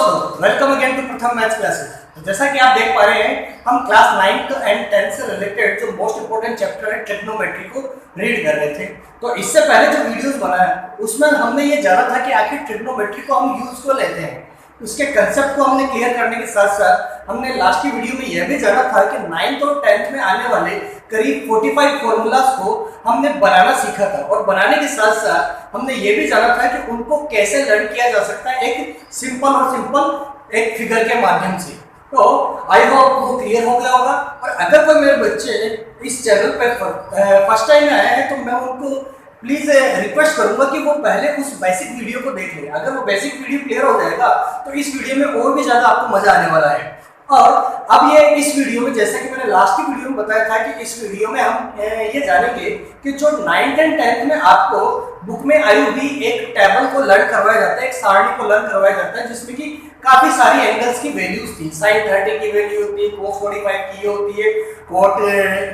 Welcome again to प्रथम maths classes. तो जैसा कि आप देख पा रहे हैं, हम क्लास 9th एंड 10th से रिलेटेड जो मोस्ट इंपोर्टेंट चैप्टर है ट्रिग्नोमेट्री को रीड कर रहे थे। तो इससे पहले जो वीडियोस बनाया उसमें हमने ये जाना था कि आखिर ट्रिग्नोमेट्री को हम यूज क्यों लेते हैं, उसके कंसेप्ट को हमने क्लियर करने के साथ साथ हमने लास्ट की वीडियो में यह भी जाना था कि 9th और 10th में आने वाले करीब 45 फॉर्मूलाज को हमने बनाना सीखा था, और बनाने के साथ साथ हमने ये भी जाना था कि उनको कैसे लर्न किया जा सकता है एक सिंपल एक फिगर के माध्यम से। तो आई होप वो क्लियर हो गया होगा। और अगर कोई मेरे बच्चे इस चैनल पे फर्स्ट टाइम आए हैं तो मैं उनको प्लीज रिक्वेस्ट करूंगा कि वो पहले उस बेसिक वीडियो को देख लें। अगर वो बेसिक वीडियो क्लियर हो जाएगा तो इस वीडियो में और भी ज्यादा आपको मजा आने वाला है। और अब ये इस वीडियो में, जैसा कि मैंने लास्ट की वीडियो में बताया था कि इस वीडियो में हम ये जानेंगे कि जो 9th एंड 10th में आपको बुक में आई हुई एक टेबल को लर्न करवाया जाता है, एक सारणी को लर्न करवाया जाता है जिसमें कि काफी सारी एंगल्स की वैल्यूज थी। sin 30 की वैल्यू होती है, cos 45 की होती है, cot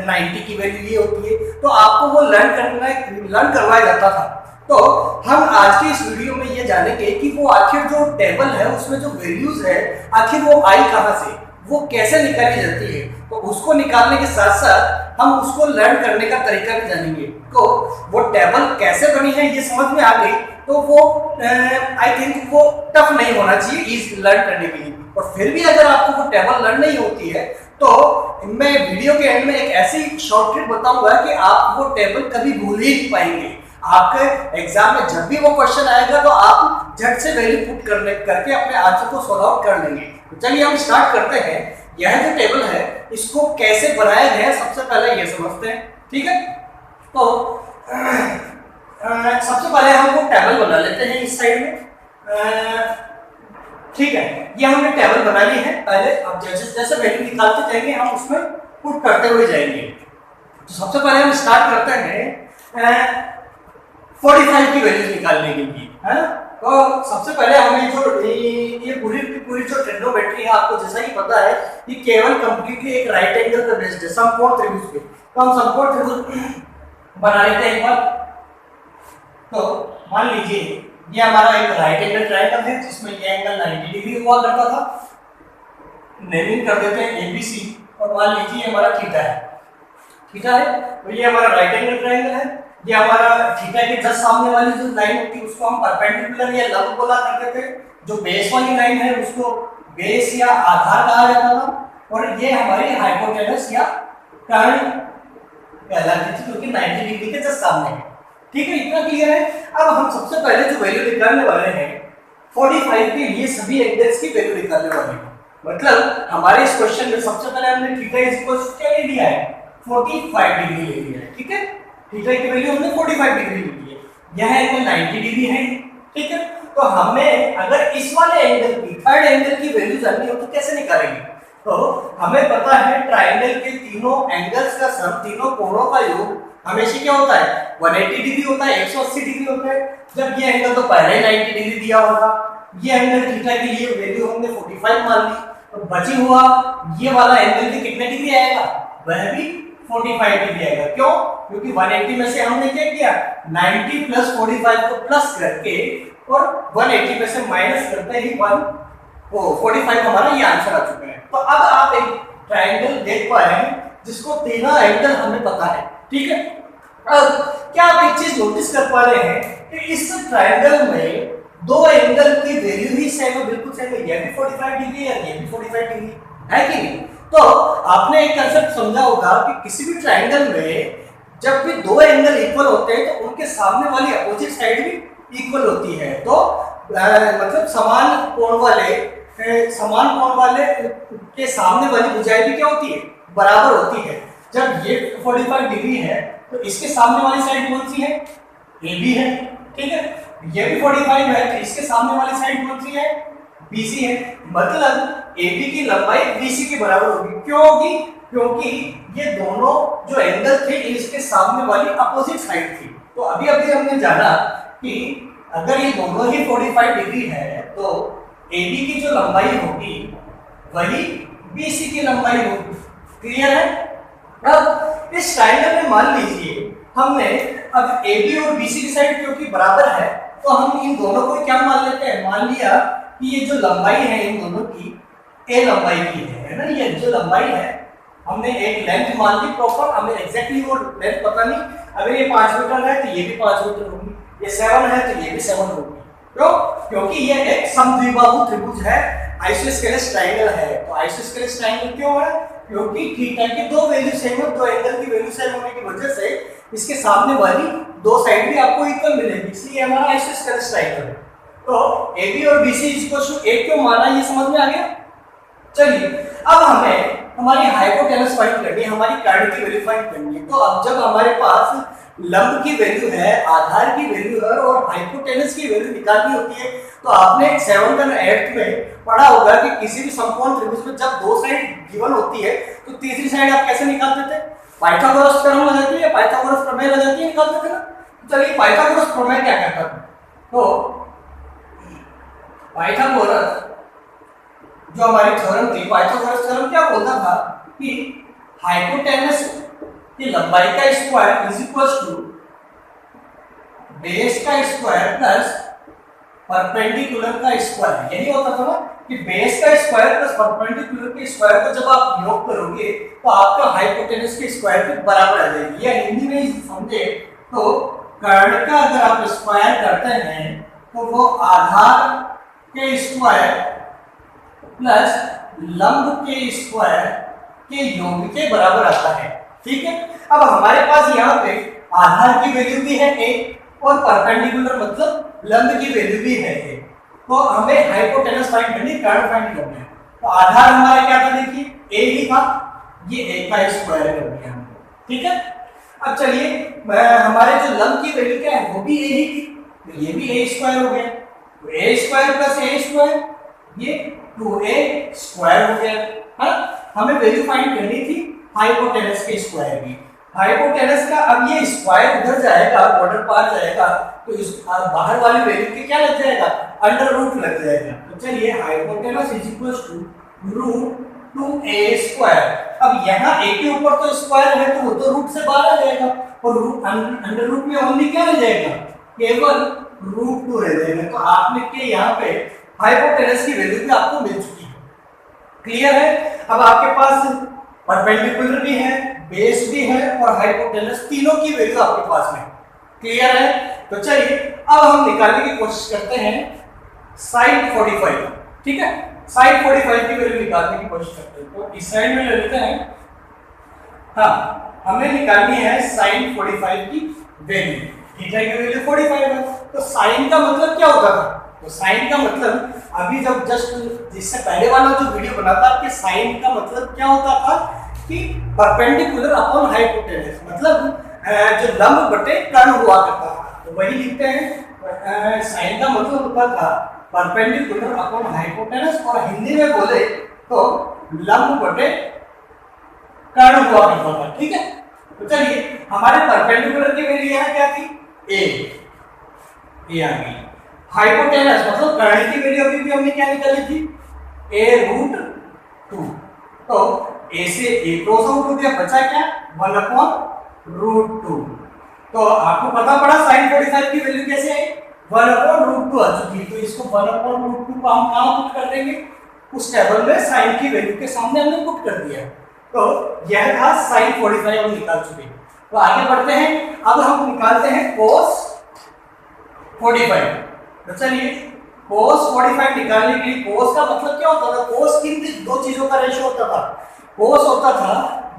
90 की वैल्यू ये होती है। तो आपको वो लर्न करवाया जाता था। तो हम आज की इस वीडियो में ये जानेंगे कि वो आखिर जो टेबल है उसमें जो वैल्यूज है आखिर वो आई कहां से, वो कैसे निकाली जाती है। तो उसको निकालने के साथ साथ हम उसको लर्न करने का तरीका भी जानेंगे। तो वो टेबल कैसे बनी है ये समझ में आ गई तो वो आई थिंक वो टफ नहीं होना चाहिए इस लर्न करने के लिए। और फिर भी अगर आपको वो टेबल लर्न नहीं होती है तो मैं वीडियो के एंड में एक ऐसी शॉर्ट ट्रिक बताऊंगा कि आप वो टेबल कभी भूल ही नहीं पाएंगे। आपके एग्जाम में जब भी वो क्वेश्चन आएगा तो आप झट से वैल्यू पुट करके अपने आंसर को सॉल्व आउट कर लेंगे। तो चलिए हम स्टार्ट करते हैं। यह जो टेबल है इसको कैसे बनाया गया है सबसे पहले ये समझते हैं, ठीक है। तो सबसे पहले हम वो टेबल बना लेते हैं इस साइड में, ठीक है। ये हमने टेबल बना ली है पहले। अब जैसे जैसे वैल्यू निकालते जाएंगे हम उसमें पुट करते हुए जाएंगे। तो सबसे पहले हम स्टार्ट करते हैं 45 की वैल्यूज निकालने के लिए, है ना। तो सबसे पहले हमें जो ये पूरी जो ट्रिग्नोमेट्री है आपको जैसा कि पता है ये केवल कंप्लीटली एक राइट एंगल पे बेस्ड है, समकोण त्रिभुज पे। तो हम समकोण त्रिभुज बना लेते हैं एक बार। तो मान लीजिए ये हमारा एक राइट एंगल ट्रायंगल है जिसमें ये एंगल 90 डिग्री हुआ करता था। नेमिंग कर देते हैं ABC। और मान लीजिए हमारा थीटा है। तो ये हमारा राइट एंगल ट्रायंगल है। ये हमारा थीटा के जस्ट सामने वाली जो लाइन होती है उसको हम परपेंडिकुलर या लंब गोला करते थे। जो बेस वाली लाइन है उसको बेस या आधार कहा जाता था। और ये हमारी हाइपोटेनस या टर्न कहलाती थी क्योंकि 90 डिग्री के जस्ट सामने है, ठीक है। इतना क्लियर है। अब हम सबसे पहले जो वैल्यू निकालने वाले हैं 45 के लिए सभी एंगल्स की वैल्यू निकालने वाले हैं। मतलब हमारे इस क्वेश्चन में सबसे पहले हमने थीटा क्या ले लिया है, 45 डिग्री ले लिया है, ठीक है। थीटा की वैल्यू हमने 45 डिग्री ली है। यह एंगल 90 डिग्री है, ठीक है। तो हमें अगर इस वाले एंगल की थर्ड एंगल की वैल्यू जाननी हो तो कैसे निकालेंगे। तो हमें पता है ट्रायंगल के तीनों एंगल्स का सम, तीनों कोणों का योग हमेशा क्या होता है 180 डिग्री होता है, 180 डिग्री होता है। जब ये एंगल तो पहले ही 90 डिग्री दिया होगा। ये एंगल थीटा के लिए वैल्यू हमने 45 मान ली। तो बची हुआ ये वाला एंगल के कितने डिग्री आएगा, वह भी 45 डिग्री आएगा। क्यों? क्योंकि 180 में से हमने क्या किया 90 प्लस 45 को प्लस करके और 180 में से माइनस करते ही 45 हमारा ये आंसर आ चुका है। तो अब आप एक ट्रायंगल देख पा रहे हैं जिसको तीनों एंगल हमें पता है, ठीक है। अब क्या आप एक चीज नोटिस कर पा रहे हैं कि इस ट्रायंगल में दो एंगल की वैल्यू ही सेम है, बिल्कुल सेम है। ये भी 45 डिग्री है, ये भी 45 डिग्री है कि नहीं। तो आपने एक कंसेप्ट समझा होगा कि किसी भी ट्रायंगल में जब भी दो एंगल इक्वल होते हैं तो उनके सामने वाली अपोजिट साइड भी इक्वल होती है। तो मतलब समान कोण वाले के सामने वाली भुजाएं भी क्या होती है, बराबर होती है। जब ये 45 डिग्री है तो इसके सामने वाली साइड कौन सी है, AB है, ठीक है। ये भी 45 है तो इसके सामने वाली साइड कौन सी है, BC है। मतलब AB की लंबाई BC के बराबर होगी। क्यों होगी? क्योंकि ये दोनों जो एंगल थे इसके सामने वाली अपोजिट साइड थी। तो अभी हमने जाना कि अगर ये दोनों ही 45 डिग्री है तो AB की जो लंबाई होगी वही BC की लंबाई होगी। क्लियर है। अब इस ट्रायंगल में मान लीजिए हमने अब AB और BC की साइड क्योंकि बराबर है तो हम इन दोनों को क्या मान लेते हैं, मान लिया कि ये जो लंबाई है इन दोनों की ए लंबाई की है ना, ये जो लंबाई है हमने एक लेंथ मान ली प्रॉपर, हमें एग्जैक्टली वो लेंथ पता नहीं, अगर ये 5 मीटर है तो ये भी 5 मीटर होगी, ये 7 है तो ये भी 7 होगी। क्यों? क्योंकि ये एक समद्विबाहु त्रिभुज है, आइसोस्केलेस ट्रायंगल है। तो आइसोस्केलेस ट्रायंगल क्यों है? क्योंकि थीटा की दो वैल्यू सेम है, दो एंगल की वैल्यू सेम होने की वजह से इसके सामने वाली दो साइड भी आपको इक्वल मिलेगी, इसलिए हमारा आइसोस्केलेस ट्रायंगल है। तो AB और BC = 8 क्यों माना, ये समझ में आ गया। चलिए अब हमें हमारी हाइपोटेनस फाइंड करनी है, हमारी कर्ण की वैल्यू फाइंड करनी है। तो अब जब हमारे पास लंब की वैल्यू है, आधार की वैल्यू है और हाइपोटेनस की वैल्यू निकालनी होती है, तो आपने 7th और 8th में पढ़ा होगा कि किसी भी समकोण त्रिभुज में जब दो साइड गिवन होती है तो तीसरी साइड आप कैसे निकालते थे? पाइथागोरस थ्योरम लगाती है या पाइथागोरस प्रमेय लगाती है, निकालते थे ना। चलिए पाइथागोरस प्रमेय क्या कहता है? तो पाइथागोरस जो हमारी थ्योरम थी, पाइथागोरस थ्योरम क्या बोलता था कि हाइपोटेनस की लंबाई का square is equal to base का स्क्वायर प्लस परपेंडिकुलर का स्क्वायर। यही होता था ना कि बेस का स्क्वायर प्लस परपेंडिकुलर के स्क्वायर को जब आप योग करोगे तो आपका हाइपोटेनस के स्क्वायर के बराबर आ जाएगी। या हिंदी में समझे तो कर्ण का अगर आप स्क्वायर करते हैं तो वो आधार के स्क्वायर प्लस लंब के स्क्वायर के योग के बराबर आता है। ठीक है, अब हमारे पास यहाँ पे आधार की वैल्यू भी है a और परपेंडिकुलर मतलब लंब की वैल्यू भी है a, तो हमें हाइपोटेनस फाइंड करनी, कर्ण फाइंड करना है। तो आधार हमारा क्या था, देखिए a ही था, ये a का स्क्वायर कर दिया हमने। ठीक है, अब चलिए हमारे जो लंब की वैल्यू क्या है वो भी a ही थी, तो ये भी a स्क्वायर हो गया, तो a square plus a square ये 2a स्क्वायर हो गया। हाँ, हमें वैल्यू फाइंड करनी थी हाइपोटेनस के स्क्वायर की। हाइपोटेनस का अब ये स्क्वायर उधर जाएगा, बॉर्डर पार जाएगा, तो इस बाहर वाली वैल्यू के क्या लग जाएगा, अंडर रूट लग जाएगा। तो चलिए hypotenuse is equal to root 2a square. अब यहाँ a के ऊपर तो स्क्वायर है तो वो तो रूट से बाहर आ जाएगा, और रूट अंडर रूट में ओनली क्या रह जाएगा, केवल रूट 2 रह जाएगा। तो आपने के यहाँ पे हाइपोटेनस की वैल्यू भी आपको मिल चुकी है। क्लियर है? अब आपके पास परपेंडिकुलर भी है, बेस भी है और हाइपोटेनस, तीनों की वैल्यू आपके पास में। क्लियर है? तो चलिए अब हम निकालने की कोशिश करते हैं sin 45। ठीक है, sin 45 की वैल्यू निकालने की कोशिश करते हैं। तो इस साइड में ले लेते हैं, हाँ हमें निकालनी है sin 45 की वैल्यू। थीटा की वैल्यू 45 है, तो sin का मतलब क्या होता था, तो साइन का मतलब अभी जब जस्ट जिससे पहले वाला जो वीडियो बना था कि साइन का मतलब क्या होता था कि परपेंडिकुलर अपॉन हाइपोटेनस, मतलब जो लंब बटे कर्ण हुआ करता था, तो वही लिखते हैं। साइन का मतलब होता था परपेंडिकुलर अपॉन हाइपोटेनस, और हिंदी में बोले तो लंब बटे कर्ण हुआ करता था। ठीक है, तो चलिए हमारे परपेंडिकुलर की वैल्यू यहाँ क्या थी, a आ गई। हाइपोटेनस मतलब कर्ण की वैल्यू अभी भी हमने क्या निकाली थी, a√2। तो a से a क्रॉस आउट हो गया, बचा क्या, 1/√2। तो आपको पता पड़ा sin 45 की वैल्यू कैसे है, 1/√2 आ चुकी। तो इसको 1/√2 को हम कहाँ पुट कर देंगे, उस टेबल में sin की वैल्यू के सामने हमने पुट कर दिया। तो यह था sin 45 हम निकाल चुके। तो आगे बढ़ते हैं, अब हम निकालते हैं cos 45। तो चलिए cos 45 निकालने के लिए, cos का मतलब क्या होता था, cos किन दो चीजों का रेशियो होता था, cos होता था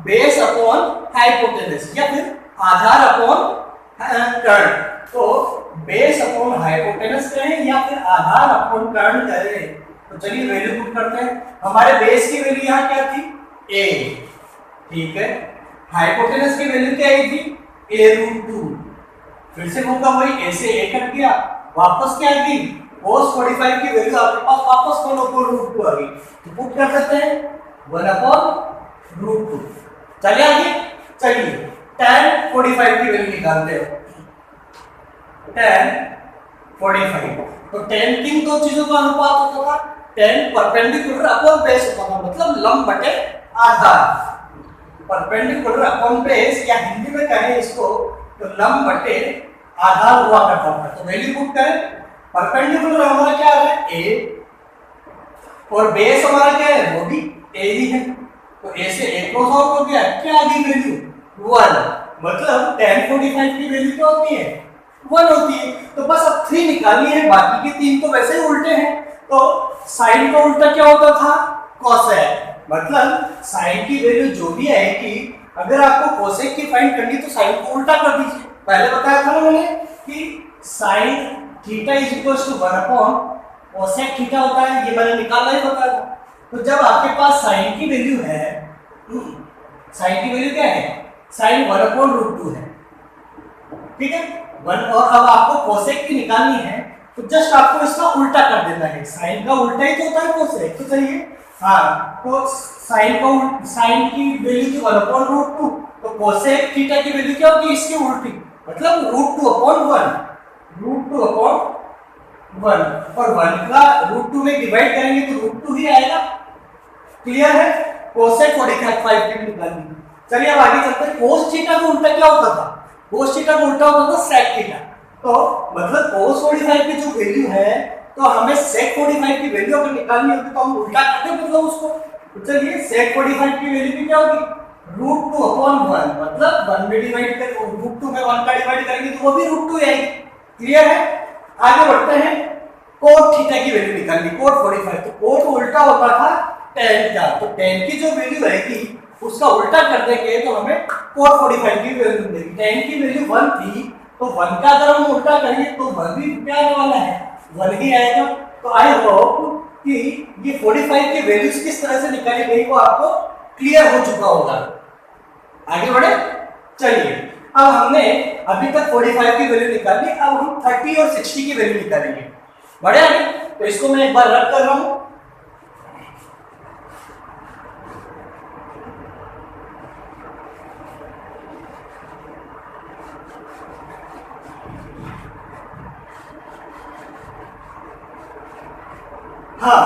बेस अपॉन हाइपोटेनस या फिर आधार अपॉन कर्ण। तो बेस अपॉन हाइपोटेनस कहें या फिर आधार अपॉन कर्ण कहें। तो चलिए वैल्यू पुट करते हैं। हमारे बेस की वैल्यू यहाँ क्या थी, a। ठीक है, हाइपोटेनस की वैल्यू क्या आई थी, a√2। फिर से होगा वही, a से a कट गया, वापस क्या आ गई, cos 45 की वैल्यू आपके पास वापस 1/√2 आ गई। तो पुट कर सकते हैं 1/√2। चलिए आगे, चलिए tan 45 की वैल्यू निकालते हैं। tan 45, तो tan किन दो चीजों का अनुपात होता था, tan परपेंडिकुलर अपॉन बेस होता था, मतलब लंब बटे आधार। परपेंडिकुलर अपॉन बेस या हिंदी में कहें इसको तो लंब बटे आधार हुआ करता था। तो वैल्यू पुट करें, परपेंडिकुलर हमारा क्या आ रहा है, a और बेस हमारा क्या है, वो भी ए ही है। तो ए से ए क्रॉस आउट हो गया, क्या आ गई वैल्यू 1। मतलब tan 45 की वैल्यू क्या होती है, 1 होती है। तो बस अब 3 निकालनी है, बाकी के 3 तो वैसे ही उल्टे हैं। तो साइन का उल्टा क्या होता था, कोसेक। मतलब साइन की वैल्यू जो भी आएगी, अगर आपको कोसेक की फाइंड करनी तो साइन को उल्टा कर दीजिए। पहले बताया था ना मैंने कि sine theta is equal to 1 upon cosec theta होता है, ये मैंने निकालना ही बताया था। तो जब आपके पास साइन की वैल्यू है, साइन की वैल्यू क्या है, साइन 1 अपॉन √2 है, ठीक है 1। और अब आपको कोसेक की निकालनी है, तो जस्ट आपको इसका उल्टा कर देना है। साइन का उल्टा ही तो होता है कोसेक, तो चलिए हाँ, तो साइन की वैल्यू थी 1 अपॉन √2, तो कोसेक थीटा की वैल्यू क्या होगी, इसकी उल्टी, मतलब √2 अपॉन 1, √2 अपॉन 1। और 1 का √2 में डिवाइड करेंगे तो √2 ही आएगा। क्लियर है, कोसेक 45 की निकालनी। चलिए अब आगे चलते हैं। कोस थीटा का उल्टा क्या होता था, कोस थीटा का उल्टा होता था सेक थीटा। तो मतलब कोस 45 की जो वैल्यू है, तो हमें सेक 45 की वैल्यू अगर निकालनी होगी तो हम उल्टा करते मतलब उसको। तो चलिए सेक 45 की वैल्यू भी क्या होगी, √2 अपॉन 1, मतलब 1 में डिवाइड कर √2 में 1 का डिवाइड करेंगे तो वो भी √2 आएगी। क्लियर है, आगे बढ़ते हैं। कोट थीटा की वैल्यू निकालनी, कोट 45। तो कोट उल्टा होता था tan का, तो tan की जो वैल्यू आएगी उसका उल्टा कर देंगे तो हमें कोट 45 की वैल्यू मिलेगी। tan की वैल्यू 1 थी, तो 1 का अगर हम उल्टा करेंगे तो 1 भी क्या आने वाला है, 1 ही आएगा। तो आई होप कि ये 45 की वैल्यूज किस तरह से निकाली गई वो आपको क्लियर हो चुका होगा। आगे बढ़े, चलिए अब हमने अभी तक 45 की वैल्यू निकाली, अब हम 30 और 60 की वैल्यू निकालेंगे। बढ़े आगे, तो इसको मैं एक बार रब कर रहा हूं। हाँ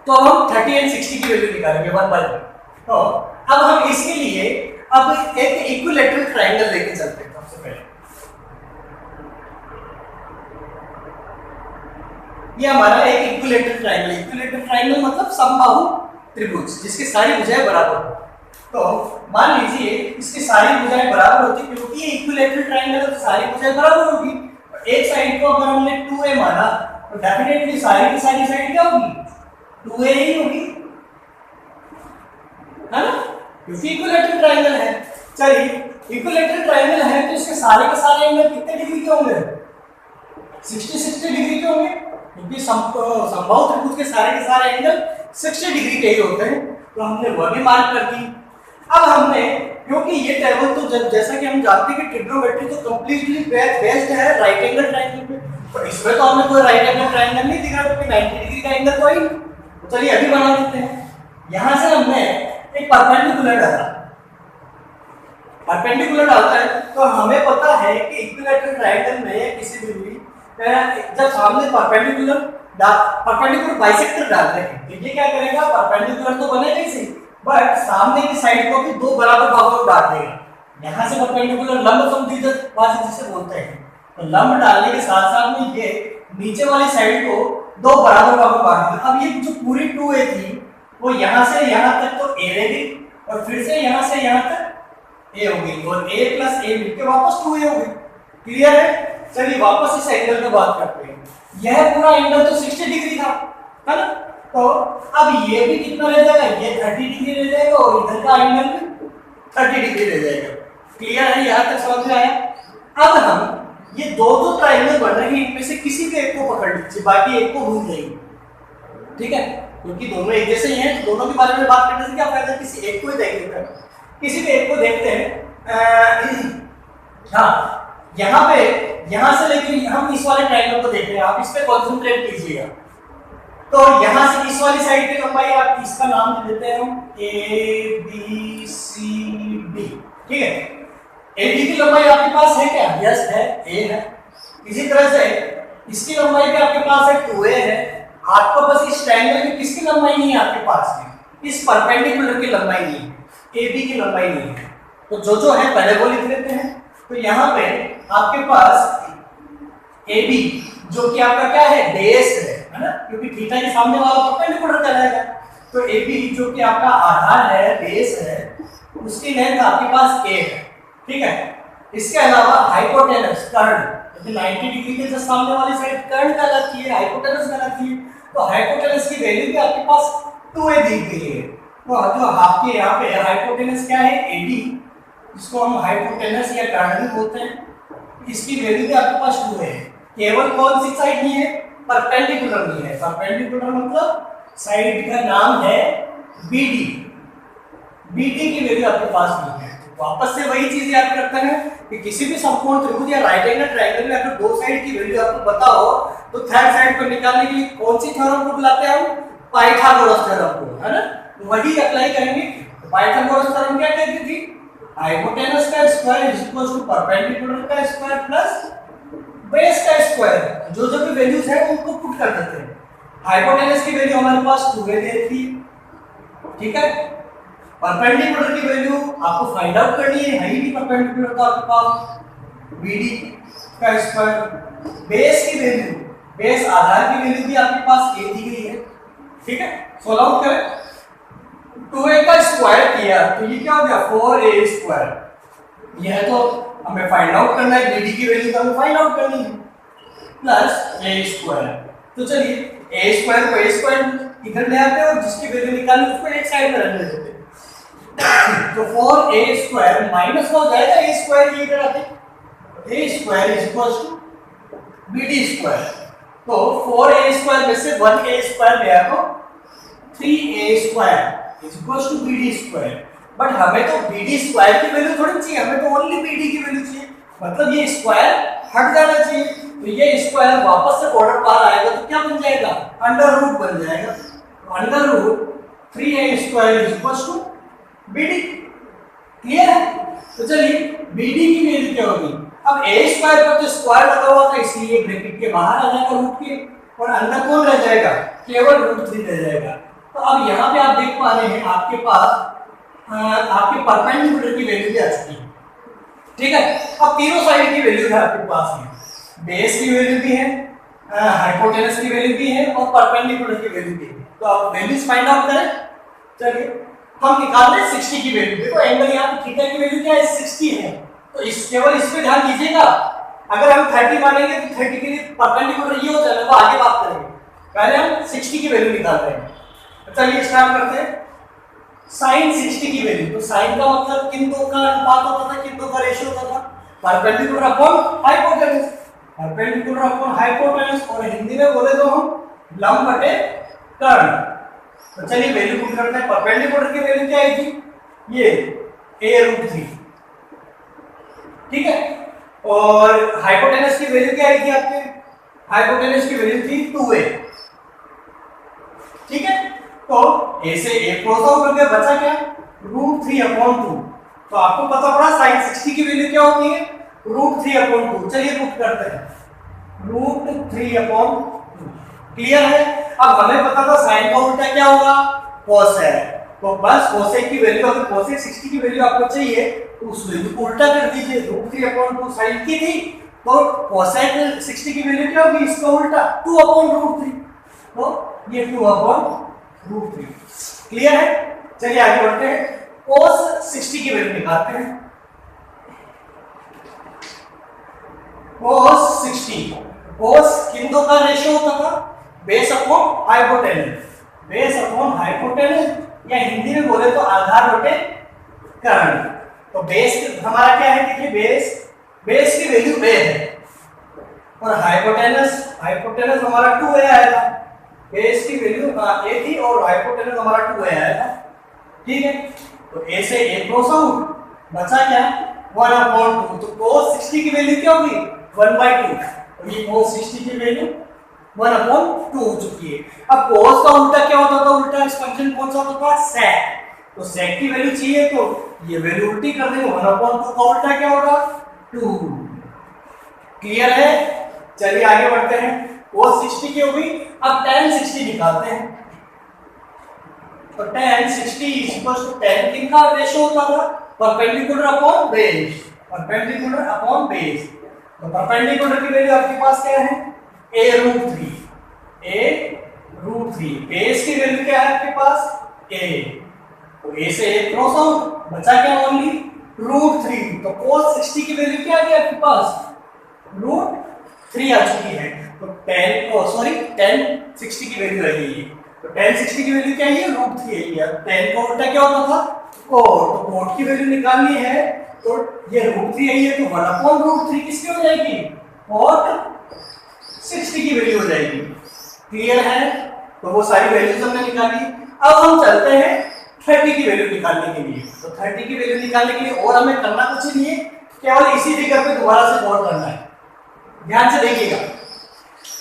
तो अब हम 30 और 60 की वैल्यू निकालेंगे 1 बाय 1। तो अब हम इसके लिए अब एक इक्विलैटरल ट्रायंगल लेके चलते हैं। सबसे पहले ये हमारा एक इक्विलैटरल ट्रायंगल, इक्विलैटरल ट्रायंगल मतलब समबाहु त्रिभुज जिसकी सारी भुजाएं बराबर हो। तो मान लीजिए इसकी सारी भुजाएं बराबर होती, क्योंकि ये इक्विलैटरल ट्रायंगल है तो सारी भुजाएं बराबर होगी। एक साइड को अगर हमने 2a माना तो डेफिनेटली सारी की सारी साइड क्या होगी, 2a ही होगी, है ना, क्योंकि इक्विलैटरल ट्रायंगल है। चलिए इक्विलैटरल ट्रायंगल है तो इसके सारे के सारे एंगल कितने डिग्री के होंगे, 60 डिग्री के होंगे, क्योंकि समबाहु त्रिभुज के सारे एंगल 60 डिग्री के ही होते हैं। तो हमने वह भी मार्क कर दी। अब हमने, क्योंकि ये टेबल तो जैसा कि हम जानते हैं कि ट्रिग्नोमेट्री तो कंप्लीटली बेस्ड है राइट एंगल ट्रायंगल पे, तो इसमें तो हमें कोई राइट एंगल ट्रायंगल नहीं दिख रहा, क्योंकि 90 डिग्री का एंगल तो ही। तो चलिए अभी बना देते हैं। यहां से हमने एक परपेंडिकुलर डाला, परपेंडिकुलर डालता है तो हमें पता है कि इक्विलैटरल ट्रायंगल में किसी भी जब सामने परपेंडिकुलर बाइसेक्टर डालते हैं तो ये क्या करेगा, परपेंडिकुलर तो बनेगा ही सही, बट सामने की साइड को भी दो बराबर भागों में बांट देगा। यहां से परपेंडिकुलर लंब समद्वितीय जिसे बोलते हैं, तो लंब डालने के साथ साथ में ये नीचे वाली साइड को दो बराबर भागों में बांट देगा। अब ये जो पूरी 2a थी वो यहां से यहां तक तो a रहेगी, और फिर से यहां से यहां तक a होगी, और a प्लस a मिलकर वापस 2a होगी। क्लियर है, चलिए वापस इस एंगल पे बात करते हैं। यह पूरा एंगल तो 60 डिग्री था, है ना, तो अब ये भी कितना रह जाएगा, ये 30 डिग्री रह जाएगा, और इधर का एंगल भी 30 डिग्री रह जाएगा। क्लियर है, यहां तक समझ में आया। अब हम ये दो ट्रायंगल बन रहे हैं, इनमें से किसी भी एक को पकड़ लीजिए, बाकी एक को भूल जाइए, ठीक है, क्योंकि दोनों एक जैसे ही हैं, दोनों के बारे में बात करने से क्या फायदा, किसी एक को ही देख लेते हैं। किसी भी एक को देखते हैं। हाँ, यहां से लेकर हम इस वाले ट्रायंगल को देख रहे हैं, आप इस पे कॉन्सेंट्रेट कीजिएगा। तो यहां से इस वाली साइड की लंबाई, आप इसका नाम दे देते हैं हम ए बी सी डी, ठीक है। ए बी की लंबाई आपके पास है क्या, यस है, ए है। इसी तरह से इसकी लंबाई भी आपके पास है, 2a है। आपको बस इस ट्रायंगल में किसकी लंबाई नहीं है आपके पास में, इस परपेंडिकुलर की लंबाई नहीं है, ए बी की लंबाई नहीं है। तो जो है पहले वो लिख लेते हैं। तो यहाँ पे आपके पास ए बी जो कि आपका क्या है, बेस है ना, क्योंकि थीटा के सामने वाला परपेंडिकुलर कहलाएगा। तो AB जो कि आपका आधार है, बेस है, उसकी लेंथ आपके पास a है, ठीक है। इसके अलावा हाइपोटेनस कर्ण, क्योंकि 90 डिग्री के जस्ट सामने वाली साइड कर्ण कहलाती है, हाइपोटेनस कहलाती है। तो हाइपोटेनस की वैल्यू भी आपके पास 2a दी गई है। तो जो आपके यहाँ पे हाइपोटेनस क्या है, AD, जिसको हम हाइपोटेनस या कर्ण भी बोलते हैं, इसकी वैल्यू भी आपके पास 2 है। केवल कौन सी साइड नहीं है, परपेंडिकुलर नहीं है। परपेंडिकुलर मतलब साइड का नाम है BD, BD की वैल्यू आपके पास नहीं है। तो वापस से वही चीज याद करते हैं कि किसी भी समकोण त्रिभुज या राइट एंगल ट्रायंगल में अगर दो साइड की वैल्यू आपको पता हो तो थर्ड साइड को निकालने के लिए कौन सी थ्योरम को बुलाते हैं हम, पाइथागोरस थ्योरम को, है ना। तो वही अप्लाई करेंगे। तो पाइथागोरस थ्योरम क्या कहती थी, हाइपोटेनस का square is equal to perpendicular का स्क्वायर प्लस बेस का स्क्वायर। जो जो भी वैल्यूज है उनको पुट कर देते हैं। हाइपोटेनस की वैल्यू हमारे पास 2a दी थी, ठीक है। परपेंडिकुलर की वैल्यू आपको फाइंड आउट करनी है ही परपेंडिकुलर का आपके पास BD का स्क्वायर। बेस की वैल्यू, बेस आधार की वैल्यू भी आपके पास a दी गई है, ठीक है। सोल्व आउट करें, 2a का स्क्वायर किया तो ये क्या हो गया 4a स्क्वायर। यह तो हमें फाइंड आउट करना है, BD की वैल्यू तो हमें फाइंड आउट करनी है, प्लस a स्क्वायर। तो चलिए a स्क्वायर को a स्क्वायर इधर ले आते हैं और जिसकी वैल्यू निकालनी उसको एक साइड में रख देते हैं। तो 4a स्क्वायर माइनस हो जाएगा a स्क्वायर, ये इधर आते a square is equal to BD square. तो 4a स्क्वायर में से 1a स्क्वायर गया तो 3a square is equal to BD square. But हमें तो BD स्क्वायर की वैल्यू थोड़ी चाहिए, हमें तो ओनली BD की वैल्यू चाहिए, मतलब ये स्क्वायर हट जाना चाहिए। तो ये स्क्वायर वापस से बॉर्डर पार आएगा तो क्या बन जाएगा, अंडर रूट बन जाएगा। तो under root 3a square is equal to BD। Clear है। तो चलिए BD की वैल्यू क्या होगी, अब a स्क्वायर पर तो स्क्वायर लगा हुआ था इसलिए ब्रैकेट के बाहर आ जाएगा रूट के, और अंदर कौन रह जाएगा, केवल √3 रह जाएगा। तो अब यहाँ पे आप देख पा रहे हैं आपके पास आपके परपेंडिकुलर की वैल्यू भी आ चुकी है, ठीक है। अब तीनों साइड की वैल्यू है आपके पास है, बेस की वैल्यू भी है, हाइपोटेनस की वैल्यू भी है और परपेंडिकुलर की वैल्यू भी है। तो आप वैल्यूज फाइंड आउट करें। चलिए हम निकाल रहे हैं 60 की वैल्यू। देखो एंगल यहाँ पे थीटा की वैल्यू क्या है, 60 है। तो इस केवल इस पे ध्यान दीजिएगा। अगर हम 30 मानेंगे तो 30 के लिए परपेंडिकुलर ये हो जाएगा, वो आगे बात करेंगे। पहले हम 60 की वैल्यू निकाल रहे हैं। तो चलिए स्टार्ट करते हैं। sin 60 की वैल्यू, तो sin का मतलब किन दो का अनुपात होता था, किन दो का रेशियो होता था, perpendicular upon hypotenuse, perpendicular upon hypotenuse, और हिंदी में बोले तो हम लंब बटे कर्ण। तो चलिए वैल्यू पुट करते हैं। परपेंडिकुलर की वैल्यू क्या आई थी, ये a√3, ठीक है। और हाइपोटेनस की वैल्यू क्या आई थी आपके, हाइपोटेनस की वैल्यू थी 2a, ठीक है। तो a से a क्रॉस आउट करके बचा क्या, √3/2। तो आपको पता पड़ा sin 60 की वैल्यू क्या होती है, √3/2। चलिए पुट करते हैं, √3/2। क्लियर है। अब हमें पता था sin का उल्टा क्या होगा, cos है। तो बस cosec की वैल्यू, अगर cosec 60 की वैल्यू आपको चाहिए तो उस वैल्यू को उल्टा कर दीजिए। √3/2 sin की थी तो cosec 60 की वैल्यू क्या होगी, इसका उल्टा 2/√3। तो ये 2/√3। क्लियर है। चलिए आगे बढ़ते हैं। cos 60 की वैल्यू निकालते हैं। cos 60, cos किन दो का रेशियो होता था, base upon hypotenuse, base upon hypotenuse, या हिंदी में बोले तो आधार बटे कर्ण। तो बेस हमारा क्या है, देखिए बेस की वैल्यू a है और हाइपोटेनस हमारा 2a आएगा। बेस की वैल्यू a थी और हाइपोटेनस हमारा 2a आएगा, ठीक है। तो a से a क्रॉस आउट, बचा क्या 1/2। तो cos 60 की वैल्यू क्या होगी 1/2। तो ये cos 60 की वैल्यू 1/2 हो चुकी है। अब cos का उल्टा क्या होता था, उल्टा इस फंक्शन कौन सा होता था, sec। तो sec की वैल्यू चाहिए तो ये वैल्यू उल्टी कर देंगे, 1/2 का उल्टा क्या होगा 2। क्लियर है। चलिए आगे बढ़ते हैं। cos 60 की होगी, अब tan 60 निकालते हैं। तो tan 60 tan किन का रेशियो होता था, perpendicular upon base, perpendicular upon base. तो परपेंडिकुलर की वैल्यू आपके पास क्या है a√3, a√3। बेस की वैल्यू क्या है आपके पास a, तो a से a क्रॉस आउट, बचा क्या ओनली √3। तो cos 60 की वैल्यू क्या आ गई आपके पास √3 आ चुकी है। तो tan 60 की वैल्यू आई है। तो tan 60 की वैल्यू क्या है √3 है यार। tan का उल्टा क्या होता था cot, तो cot की वैल्यू निकालनी है तो ये √3 आई है, तो 1/√3 किसकी हो जाएगी cot 60 की वैल्यू हो जाएगी। क्लियर है? तो वो सारी वैल्यूज हमने निकाली। अब हम चलते हैं 30 की वैल्यू निकालने के लिए। तो 30 की वैल्यू निकालने के लिए और हमें करना कुछ नहीं है, केवल इसी फिगर पे दोबारा से गौर करना है। ध्यान से देखिएगा,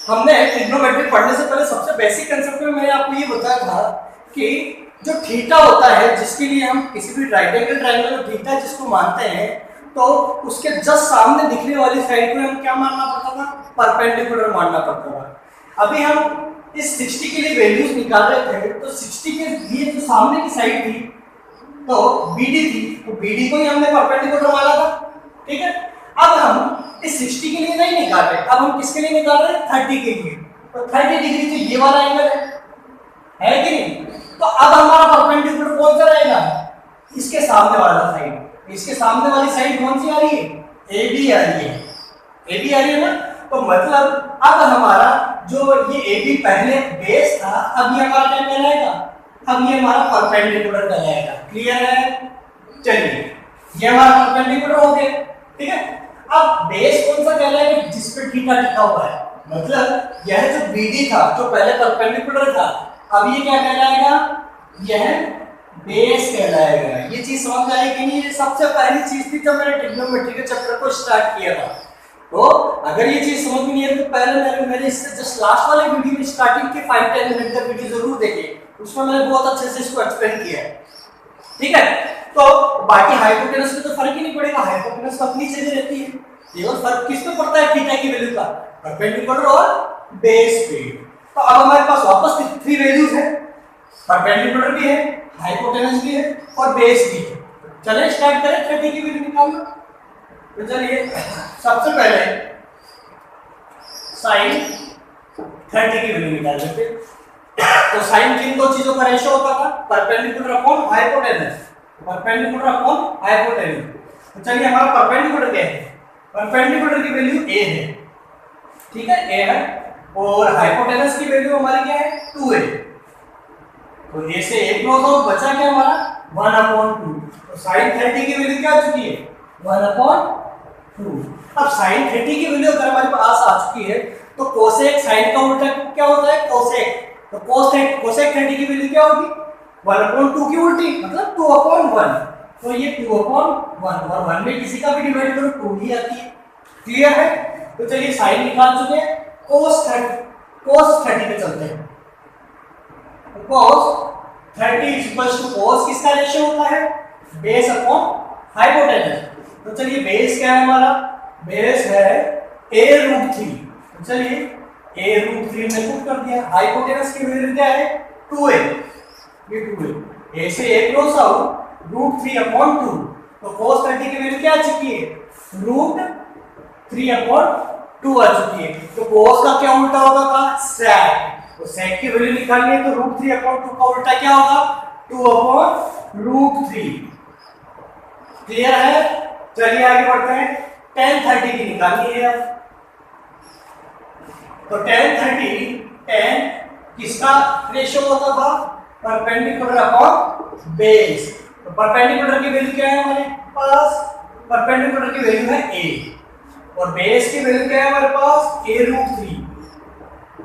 हमने ट्रिग्नोमेट्री पढ़ने से पहले सबसे बेसिक कंसेप्ट में मैंने आपको ये बताया था कि जो थीटा होता है, जिसके लिए हम किसी भी राइट एंगल ट्रायंगल में थीटा जिसको मानते हैं, तो उसके जस्ट सामने दिखने वाली साइड को हम क्या मानना पड़ता था परपेंडिकुलर मानना पड़ता था। अभी हम इस 60 के लिए वैल्यूज निकाल रहे थे, तो 60 के लिए जो सामने की साइड थी तो BD थी, तो BD को ही हमने परपेंडिकुलर माना था। ठीक है, अब हम इस 60 के लिए नहीं निकाल रहे, अब हम किसके लिए निकाल रहे हैं 30 के लिए। तो 30 डिग्री तो ये वाला एंगल है कि नहीं? तो अब हमारा परपेंडिकुलर कौन सा रहेगा इसके सामने वाला साइड। इसके सामने वाली साइड कौन सी आ रही है AB आ रही है, AB आ रही है ना। तो मतलब अब हमारा जो ये AB पहले बेस था, अब ये हमारा क्या कहलाएगा, अब ये हमारा परपेंडिकुलर कहलाएगा। क्लियर है? चलिए ये हमारा परपेंडिकुलर हो गया। ठीक है, अब बेस कौन सा कहलाएगा जिस पे थीटा लिखा हुआ है, मतलब यह जो BD था जो पहले परपेंडिकुलर था, अब ये क्या कहलाएगा, यह बेस कहलाएगा। ये चीज समझ में आई कि नहीं? ये सबसे पहली चीज थी जब मैंने ट्रिग्नोमेट्री के चैप्टर को स्टार्ट किया था। तो अगर ये चीज समझ में नहीं है तो पहले मैंने इससे जस्ट लास्ट वाले वीडियो में स्टार्टिंग के 5-10 मिनट का वीडियो जरूर देखें, उसमें मैंने बहुत अच्छे से इसको एक्सप्लेन किया है। ठीक है, तो बाकी हाइपोटेनस में तो फर्क ही नहीं पड़ेगा, हाइपोटेनस तो अपनी चीजें रहती है। केवल फर्क किस पे पड़ता है थीटा की वैल्यू का, परपेंडिकुलर और बेस पे। तो अब हमारे पास वापस 3 वैल्यूज है, परपेंडिकुलर भी है, हाइपोटेनस भी है और बेस भी है। चलिए स्टार्ट करें 30 की वैल्यू निकालना। तो चलिए सबसे पहले sin 30 की वैल्यू निकाल लेते हैं। तो sin किन दो चीजों का रेशियो होता था, perpendicular upon hypotenuse, perpendicular upon hypotenuse. तो चलिए हमारा परपेंडिकुलर क्या है, परपेंडिकुलर की वैल्यू a है। ठीक है, a है, और हाइपोटेनस की वैल्यू हमारी क्या है 2 है। तो a से a क्रॉस आउट, बचा क्या हमारा 1/2। तो sin 30 की वैल्यू क्या आ चुकी है 1/2। अब sin 30 की वैल्यू अगर हमारे पास आ चुकी है तो कोसेक sin का उल्टा क्या होता है कोसेक। तो कोसेक 30 की वैल्यू क्या होगी 1/2 की उल्टी, मतलब 2/1। तो ये 2/1 और 1 में किसी का भी डिवाइड करो 2 ही आती है। क्लियर है? तो चलिए sin निकाल चुके हैं, cos 30 पे चलते हैं। cos 30 cos किसका रेशियो होता है बेस अपॉन हाइपोटेनस। तो चलिए बेस क्या है हमारा, बेस है a√3। तो चलिए a√3 में पुट कर दिया। हाइपोटेनस की वैल्यू क्या है 2 है, ये 2 है, a से a क्रॉस आउट √3/2। तो cos 30 की वैल्यू क्या आ चुकी है √3/2 आ चुकी है। तो cos का क्या उल्टा होगा था sec। तो sec की वैल्यू निकालनी है तो √3/2 का उल्टा क्या होगा 2/√3। क्लियर है? चलिए आगे बढ़ते हैं, tan 30 की निकालनी है। तो tan किसका रेशियो होता था परपेंडिकुलर अपॉन बेस। तो परपेंडिकुलर की वैल्यू क्या है हमारे पास, परपेंडिकुलर की वैल्यू है a और बेस की वैल्यू क्या है हमारे पास a√3।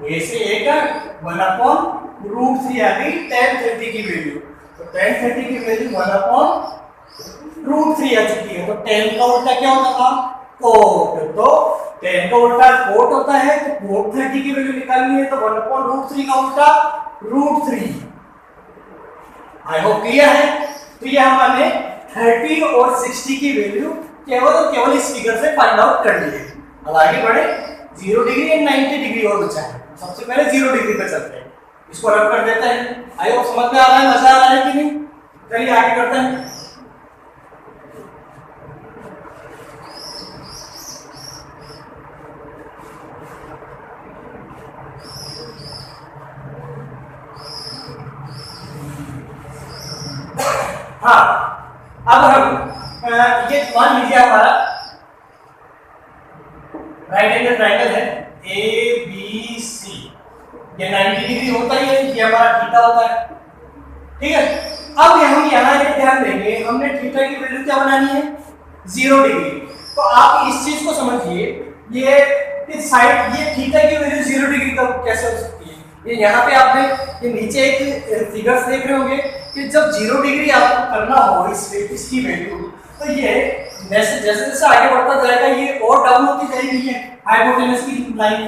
a से a का 1/√3 आ गई tan 30 की वैल्यू। तो tan 30 की वैल्यू 1/√3 आ चुकी है। तो tan का उल्टा क्या होता था cot। तो tan का उल्टा cot होता है, तो cot 30 की वैल्यू निकालनी है तो 1/√3 का उल्टा √3। आई होप क्लियर है? तो ये हमने 30 और 60 की वैल्यू केवल और केवल इस फिगर से फाइंड आउट कर ली है। अब आगे बढ़े, 0 डिग्री एंड 90 डिग्री और बचा है। सबसे पहले 0 डिग्री पे चलते हैं, इसको रख कर देते हैं। आई होप समझ में आ रहा है, मजा आ रहा है कि नहीं? चलिए आगे करते हैं। हाँ, अब हम ये मान लीजिए हमारा राइट एंगल ट्रायंगल है ए बी सी, ये 90 डिग्री होता ही है, ये हमारा थीटा होता है, ठीक है। अब हम यहाँ ये ध्यान देंगे, हमने थीटा की वैल्यू क्या बनानी है 0 डिग्री। तो आप इस चीज को समझिए, ये इस साइड ये थीटा की वैल्यू 0 डिग्री का कैसे हो सकती है। ये यहाँ पे आपने ये नीचे एक फिगर्स देख रहे होंगे कि जब 0 डिग्री आपको करना हो इसकी वैल्यू, तो ये जैसे जैसे आगे बढ़ता जाएगा ये और डाउन होती जाएगी, ये हाइपोटेनस की लाइन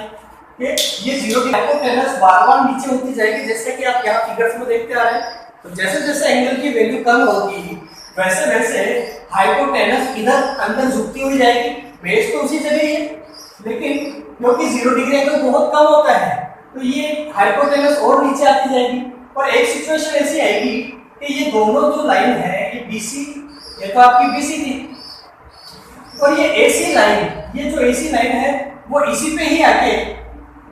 ये 0 डिग्री हाइपोटेनस बार-बार नीचे होती जाएगी, जैसे कि आप यहाँ फिगर्स में देखते आ रहे हैं। तो जैसे जैसे एंगल की वैल्यू कम होगी वैसे वैसे हाइपोटेनस इधर अंदर झुकती हुई जाएगी। बेस तो उसी जगह ही है, लेकिन क्योंकि 0 डिग्री एंगल बहुत कम होता है तो ये हाइपोटेनस और नीचे आती जाएगी। और एक सिचुएशन ऐसी आएगी कि ये दोनों जो लाइन है ये BC, ये तो आपकी BC थी, और ये AC लाइन, ये जो AC लाइन है वो इसी पे ही आके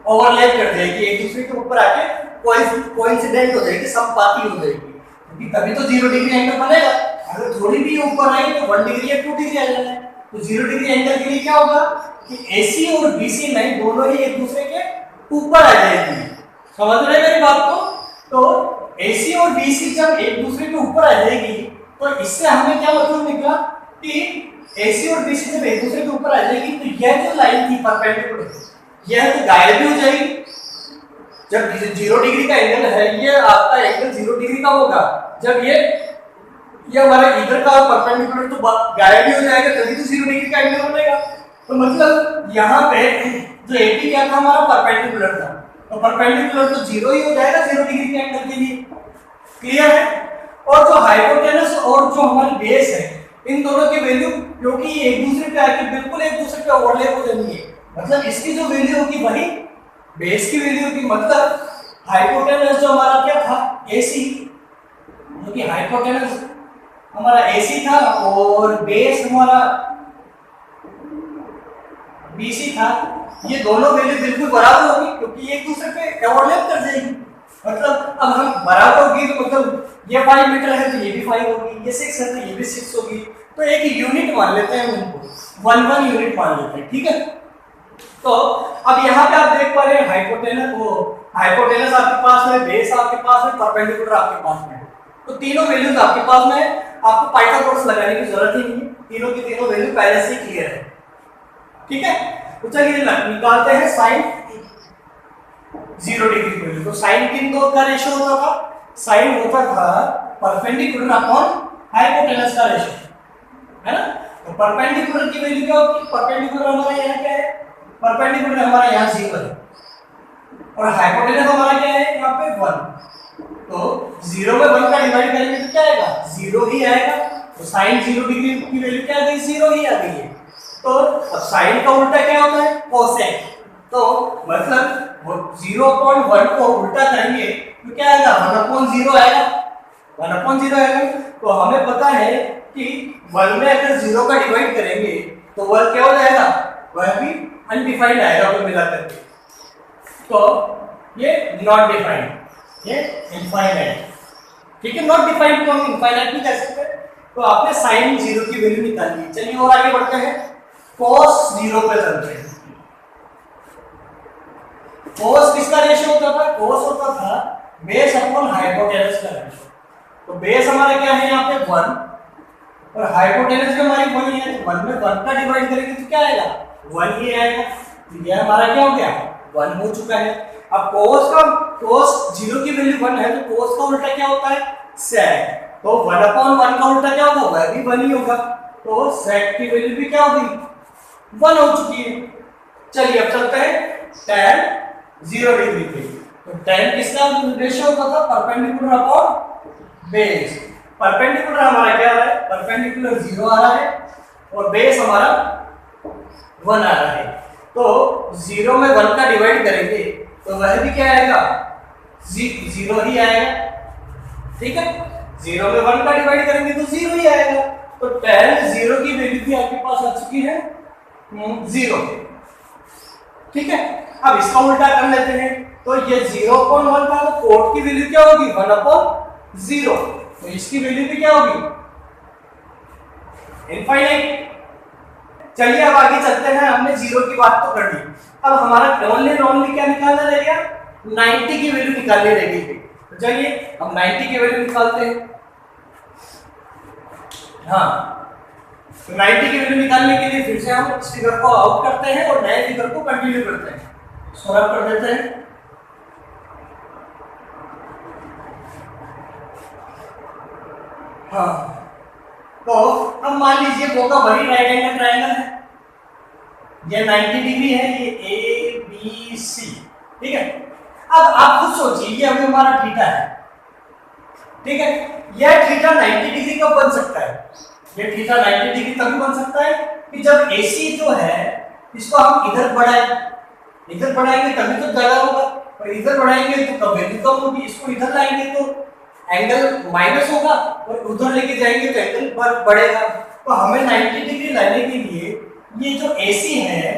ओवरलैप कर जाएगी, एक दूसरे के ऊपर आके कोइंसिडेंट हो जाएगी, समपाती हो जाएगी, क्योंकि तभी तो 0 डिग्री एंगल बनेगा। अगर थोड़ी भी ऊपर आई तो 1 डिग्री या 2 डिग्री आ जाएगा। तो 0 डिग्री एंगल के लिए क्या होगा कि AC और BC लाइन दोनों ही एक दूसरे के ऊपर आ जाएगी। समझ रहे मेरी बात को? तो AC और BC जब एक दूसरे के ऊपर आ जाएगी तो इससे हमें क्या मतलब निकला कि AC और BC जब एक दूसरे के ऊपर आ जाएगी तो यह जो लाइन थी परपेंडिकुलर, यह तो गायब भी हो जाएगी। जब 0 डिग्री का एंगल है, ये आपका एंगल 0 डिग्री का होगा जब ये हमारे इधर का परपेंडिकुलर तो गायब भी हो जाएगा, तभी तो 0 डिग्री का एंगल बनेगा। तो मतलब यहाँ पे जो AB क्या था हमारा परपेंडिकुलर था, तो परपेंडिकुलर तो 0 ही हो जाएगा 0 डिग्री के एंगल के लिए। क्लियर है? और जो हाइपोटेनस और जो हमारी बेस है, इन दोनों की वैल्यू क्योंकि एक दूसरे पे आके बिल्कुल एक दूसरे पे ओवरलैप हो जानी है, मतलब इसकी जो वैल्यू होगी वही बेस की वैल्यू होगी। मतलब हाइपोटेनस जो हमारा क्या था AC, जो कि हाइपोटेनस हमारा AC था और बेस हमारा BC था, ये दोनों वैल्यू बिल्कुल बराबर होगी क्योंकि एक दूसरे पे ओवरलैप कर जाएगी। मतलब अब हम बराबर होगी तो मतलब ये 5 मीटर है तो ये भी 5 होगी, ये 6 है तो ये भी 6 होगी। तो एक यूनिट मान लेते हैं, उनको 1 यूनिट मान लेते हैं, ठीक है। तो अब यहाँ पे आप देख पा रहे हैं हाइपोटेनस आपके पास में, बेस आपके पास में, परपेंडिकुलर आपके पास में, तो तीनों वैल्यूज आपके पास में है। आपको पाइथागोरस लगाने की जरूरत ही नहीं है, तीनों की तीनों वैल्यू पहले से ही क्लियर है, ठीक है। तो चलिए निकालते हैं साइन 0 डिग्री वैल्यू। तो साइन किन दो का रेशियो होता था? साइन होता था परपेंडिकुलर अपॉन हाइपोटेनस का रेशियो, है ना। तो परपेंडिकुलर की वैल्यू क्या होती है? परपेंडिकुलर हमारे यहाँ क्या है? परपेंडिकुलर हमारे यहाँ 0 है और हाइपोटेनस हमारा क्या है यहाँ पे 1। तो 0 में 1 का डिवाइड करेंगे तो क्या आएगा? 0 ही आएगा। तो साइन 0 डिग्री की वैल्यू क्या आ गई? 0 ही आ गई है। तो अब साइन का उल्टा क्या होता है? कोसेक। तो मतलब 0/1 को उल्टा करेंगे तो क्या आएगा? 1/0 आएगा, 1/0 आएगा। तो हमें पता है कि 1 में अगर 0 का डिवाइड करेंगे तो वह क्या हो जाएगा? वह भी अनडिफाइंड आएगा कुल मिलाकर के। तो ये नॉट डिफाइंड, ये इनफाइनाइट, ठीक है। नॉट डिफाइंड को हम इनफाइनाइट नहीं कह सकते। तो आपने साइन 0 की वैल्यू निकाल ली। चलिए और आगे बढ़ते हैं, cos 0 पे चलते हैं। cos किसका रेशियो होता था? cos होता था बेस अपॉन हाइपोटेनस का रेशियो। तो बेस हमारा क्या है यहाँ पे 1 और हाइपोटेनस भी हमारी 1 ही है। तो 1 में 1 का डिवाइड करेंगे तो क्या आएगा? 1 ही आएगा। तो ये हमारा क्या हो गया? 1 हो चुका है। अब cos 0 की वैल्यू 1 है तो cos का उल्टा क्या होता है? sec। तो 1/1 का उल्टा क्या होगा? वह भी 1 ही होगा। तो sec की वैल्यू भी क्या होगी? 1 हो चुकी है। चलिए अब चलते हैं tan 0 डिग्री पे। तो tan किसका रेशियो होता था? Perpendicular upon base. परपेंडिकुलर हमारा क्या आ रहा है? परपेंडिकुलर 0 आ रहा है और बेस हमारा 1 आ रहा है। तो 0 में 1 का डिवाइड करेंगे तो वह भी क्या आएगा? 0 ही आएगा, ठीक है। 0 में 1 का डिवाइड करेंगे तो 0 ही आएगा। तो tan 0 की वैल्यू भी आपके पास आ चुकी है 0, ठीक है। अब इसका उल्टा कर लेते हैं। तो ये 0/1 था तो cot की वैल्यू क्या होगी? 1/0। तो इसकी वैल्यू भी क्या होगी, इनफाइनाइट। चलिए अब आगे चलते हैं, हमने जीरो की बात तो कर ली, अब हमारा ओनली क्या निकालना रह गया, 90 की वैल्यू निकालनी रह गई। तो चलिए हम 90 की वैल्यू निकालते हैं। हाँ, तो 90 की वैल्यू निकालने के लिए फिर से हम इस फिगर को आउट करते हैं और नए फिगर को कंटिन्यू करते हैं, इसको रब कर देते हैं। हाँ, तो अब मान लीजिए वो का वही राइट एंगल ट्रायंगल है, ये 90 डिग्री है, ये ए बी सी, ठीक है। अब आप खुद सोचिए, ये अभी हमारा थीटा है, ठीक है, यह थीटा 90 डिग्री कब बन सकता है, ये थीटा 90 डिग्री तभी बन सकता है कि जब AC जो है इसको हम इधर बढ़ाएंगे तभी तो ज्यादा होगा, और इधर बढ़ाएंगे तो कब वैल्यू कम होगी, इसको इधर लाएंगे तो एंगल माइनस होगा, और उधर लेके जाएंगे तो एंगल बढ़ेगा। तो हमें 90 डिग्री लाने के लिए ये जो AC है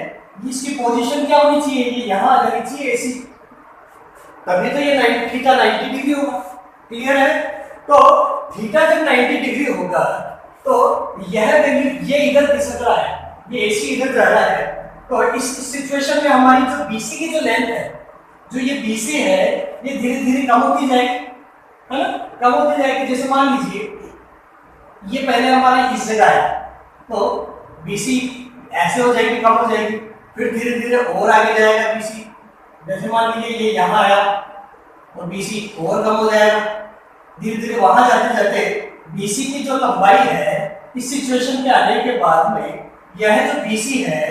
इसकी पोजीशन क्या होनी चाहिए, ये यहाँ आ जानी चाहिए AC, तभी तो ये थीटा 90 डिग्री होगा। क्लियर है? तो थीटा जब 90 डिग्री होगा तो यह वैल्यू, ये इधर खिसक रहा है, ये AC इधर जा रहा है, तो इस सिचुएशन में हमारी जो BC की जो लेंथ है, जो ये BC है, ये धीरे धीरे कम होती जाएगी, है ना, कम होती जाएगी। जैसे मान लीजिए ये पहले हमारा इस जगह है, तो BC ऐसे हो जाएगी, कम हो जाएगी, फिर धीरे धीरे और आगे जाएगा BC, जैसे मान लीजिए ये यहाँ आया और BC और कम हो जाएगा, धीरे धीरे वहां जाते जाते BC की जो लंबाई है इस सिचुएशन के आने के बाद में यह जो BC है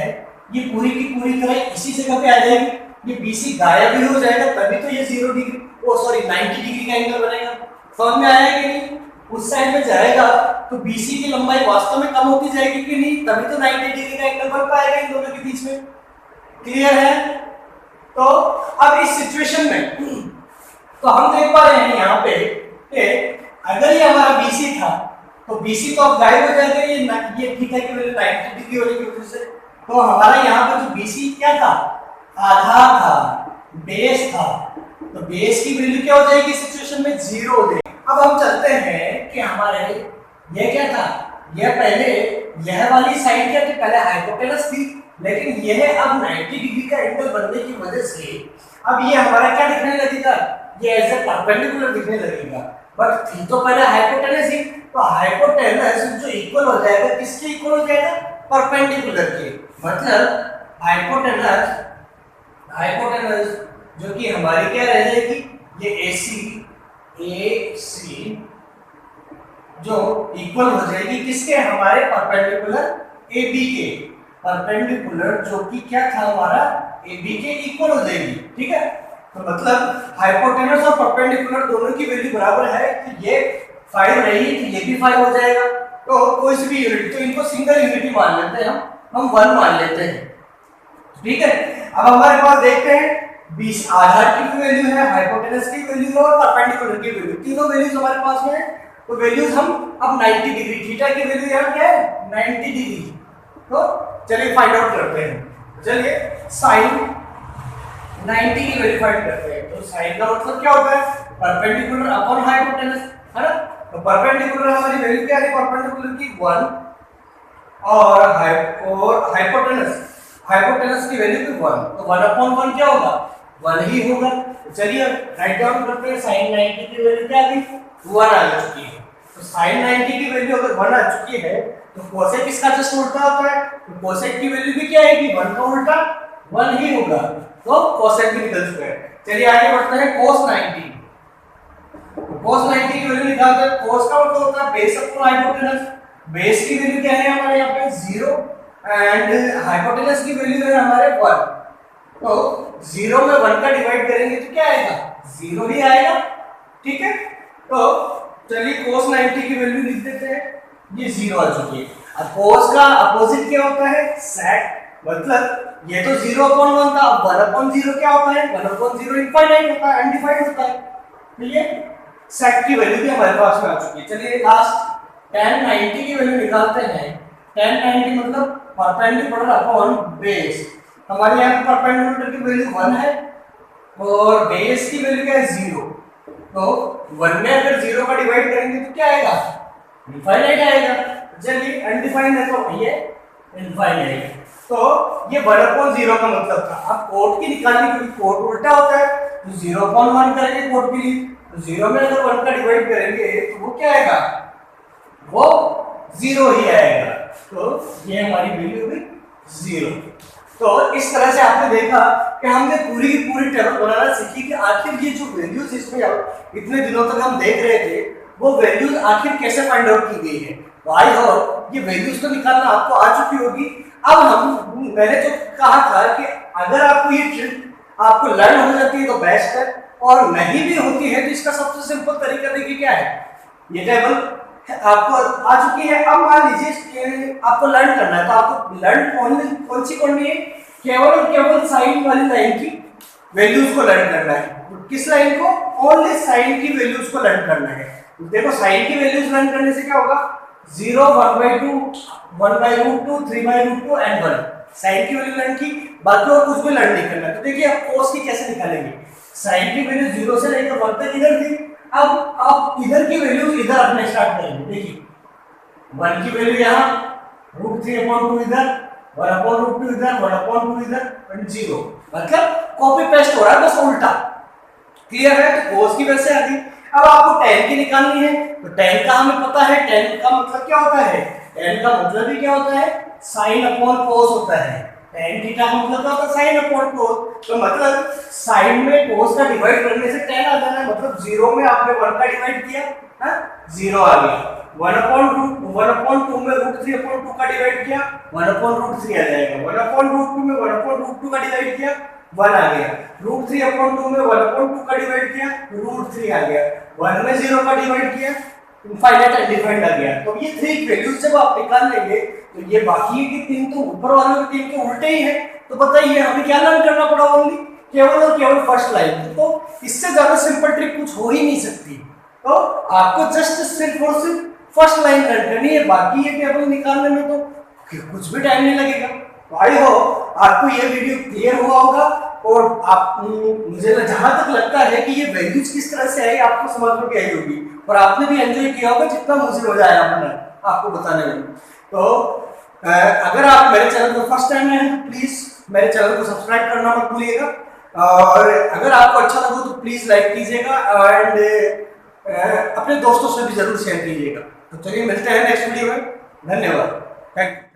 ये पूरी की पूरी तरह इसी जगह पे आ जाएगी, ये BC गायब भी हो जाएगा, तभी तो ये 0 डिग्री 90 डिग्री का एंगल बनेगा। समझ में आया कि नहीं? उस साइड में जाएगा तो BC की लंबाई वास्तव में कम होती जाएगी कि नहीं, तभी तो 90 डिग्री का एंगल बन पाएगा इन दोनों के बीच में। क्लियर है? तो अब इस सिचुएशन में तो हम देख पा रहे हैं यहाँ पे अगर ये हमारा BC था तो BC तो अब गायब हो जाएगा, ये थीटा की वैल्यू 90 डिग्री होने की वजह से, तो हमारा यहाँ पर जो BC क्या था, आधार था, बेस था, तो बेस की वैल्यू क्या हो जाएगी सिचुएशन में, 0 हो जाएगी। अब हम चलते हैं कि हमारे ये क्या था, यह पहले यह वाली साइड क्या थी, पहले हाइपोटेनस थी, लेकिन यह अब 90 डिग्री का एंगल बनने की वजह से अब ये हमारा क्या दिखने लगेगा, ये ऐसे परपेंडिकुलर दिखने लगेगा, बट थी तो पहले हाइपोटेनस ही, तो हाइपोटेनस जो इक्वल हो जाएगा किसके इक्वल हो जाएगा, परपेंडिकुलर के, मतलब हाइपोटेनस जो कि हमारी क्या रह जाएगी, ये AC जो इक्वल हो जाएगी किसके, हमारे परपेंडिकुलर AB के, परपेंडिकुलर जो कि क्या था हमारा AB के इक्वल हो जाएगी। ठीक है, तो मतलब हाइपोटेनस और परपेंडिकुलर दोनों की वैल्यू बराबर है, तो ये 5 रही तो ये भी 5 हो जाएगा, तो कोई सी भी यूनिट, तो इनको सिंगल यूनिट मान लेते हैं हम 1 मान लेते हैं। ठीक है, अब हमारे पास देखते हैं 20 आधार की वैल्यू है, हाइपोटेनस की वैल्यू है और परपेंडिकुलर की वैल्यू, तीनों वैल्यूज हमारे पास में है, तो वैल्यूज हम अब 90 डिग्री, थीटा की वैल्यू यहाँ क्या है 90 डिग्री, तो चलिए फाइंड आउट करते हैं। चलिए साइन 90 की वैल्यू फाइंड करते हैं, तो साइन का मतलब क्या होता है, परपेंडिकुलर अपॉन हाइपोटेनस, है ना, तो परपेंडिकुलर हमारी वैल्यू क्या है, परपेंडिकुलर की 1 और हाइपोटेनस की वैल्यू भी 1, तो 1 अपॉन 1 क्या होगा, 1 ही होगा। तो चलिए राइट डाउन करते हैं, साइन 90 की वैल्यू क्या आ गई, 1 आ चुकी है, तो साइन 90 की वैल्यू अगर 1 आ चुकी है तो कोसेक इसका जस्ट उल्टा होता है, तो कोसेक की वैल्यू भी क्या आएगी, 1 का उल्टा 1 ही होगा, तो कोसेक भी निकल चुका है। चलिए आगे बढ़ते हैं, cos 90, cos 90 की वैल्यू निकालते हैं, cos का मतलब होता है बेस अपॉन हाइपोटेनस, बेस की वैल्यू क्या है हमारे यहाँ पे 0 एंड हाइपोटेनस की वैल्यू है हमारे 1, तो 0 में 1 का डिवाइड करेंगे तो क्या आएगा, 0 ही आएगा। ठीक है, तो चलिए cos 90 की वैल्यू लिख देते हैं, ये 0 आ चुकी है। अब cos का अपोजिट क्या होता है, sec, मतलब ये तो 0/1 था, अब 1/0 क्या होता है, 1/0 इनफाइनाइट होता है, अनडिफाइंड होता है, ठीक है, sec की वैल्यू भी हमारे पास में आ चुकी है। चलिए लास्ट tan 90 की वैल्यू निकालते हैं, tan 90 मतलब परपेंडिकुलर अपॉन बेस, हमारे यहाँ परपेंडिकुलर की वैल्यू 1 है और बेस की वैल्यू क्या है 0, तो 1 में अगर 0 का डिवाइड करेंगे तो क्या आएगा, इनफाइनाइट आएगा। चलिए अनडिफाइंड है तो ये इनफाइनाइट। तो ये 1/0 का मतलब था। अब कोड की निकालनी, क्योंकि कोड उल्टा होता है, तो 0.1 करेंगे कोड के लिए, तो 0 में अगर 1 का डिवाइड करेंगे तो वो क्या आएगा, वो 0 ही आएगा। तो ये हमारी वैल्यू हुई 0। तो इस तरह से आपने देखा कि हमने पूरी की पूरी टेबल बनाना सीखी कि आखिर ये जो वैल्यूज इसमें इतने दिनों तक हम देख रहे थे वो वैल्यूज आखिर कैसे फाइंड आउट की गई है। तो आई होप ये वैल्यूज को निकालना आपको आ चुकी होगी। अब मैंने जो कहा था कि अगर आपको ये ट्रिक आपको लर्न हो जाती है तो बेस्ट है, और नहीं भी होती है तो इसका सबसे सिंपल तरीका देखिए क्या है, ये टेबल आपको आ चुकी है। अब मान लीजिए आपको लर्न करना है, तो आपको लर्न कौन सी करनी है, केवल और केवल साइन वाली लाइन की वैल्यूज को लर्न करना है। तो किस लाइन को, ओनली साइन की वैल्यूज को लर्न करना है। तो देखो साइन की वैल्यूज लर्न करने से क्या होगा, 0, 1/2, 1/√2, 3/√2 एंड 1। साइन की वैल्यू लर्न की, बाकी और कुछ भी लर्न नहीं करना। तो देखिए आप कोस की कैसे निकालेंगे, साइन की वैल्यू 0 से लेकर 1 तक इधर थी, अब आप इधर की वैल्यू इधर रखना स्टार्ट करेंगे। देखिए 1 की वैल्यू यहाँ, √3/2 इधर, 1/√2 इधर, 1/2 इधर और 0, मतलब कॉपी पेस्ट हो रहा है, बस उल्टा। क्लियर है, तो कोस की वजह से आ गई। अब आपको tan की निकालनी है, तो tan का हमें पता है, tan का मतलब क्या होता है, tan का मतलब ही क्या होता है, sin अपॉन cos होता है। tan थीटा का मतलब क्या होता है, sin अपॉन cos। तो मतलब sin में cos का डिवाइड करने से tan आ जाना है, मतलब 0 में आपने 1 का डिवाइड किया, हां 0 आ गया। 1/2 में √3/2 का डिवाइड किया, 1/√3 आ जाएगा। 1/√2 में 1/√2 का डिवाइड किया, 1 आ गया। √3/2 में 1/2 का डिवाइड किया, √3 आ गया। 1 में 0 का डिवाइड किया, इनफाइनाइट अनडिफाइंड आ गया। तो ये 3 वैल्यूज जब आप निकाल लेंगे तो ये बाकी की 3 तो ऊपर वालों की 3 तो उल्टे ही है। तो बताइए हमें क्या लर्न करना पड़ा, ओनली केवल और केवल फर्स्ट लाइन। तो इससे ज्यादा सिंपल ट्रिक कुछ हो ही नहीं सकती। तो आपको जस्ट सिर्फ और सिर्फ फर्स्ट लाइन लर्न करनी है, बाकी ये टेबल निकालने में तो कुछ भी टाइम नहीं लगेगा। तो आई होप आपको ये वीडियो क्लियर हुआ होगा, और आप मुझे जहां तक लगता है कि ये वैल्यूज किस तरह से आई आपको समझ में भी आई होगी, और आपने भी एंजॉय किया होगा जितना मुझे मजा आया आपको बताने में। तो अगर आप मेरे चैनल को फर्स्ट टाइम आए हैं तो प्लीज मेरे चैनल को सब्सक्राइब करना मत भूलिएगा, और अगर आपको अच्छा लगा तो प्लीज लाइक कीजिएगा, एंड अपने दोस्तों से भी जरूर शेयर कीजिएगा। तो चलिए मिलते हैं नेक्स्ट वीडियो में, धन्यवाद, थैंक यू।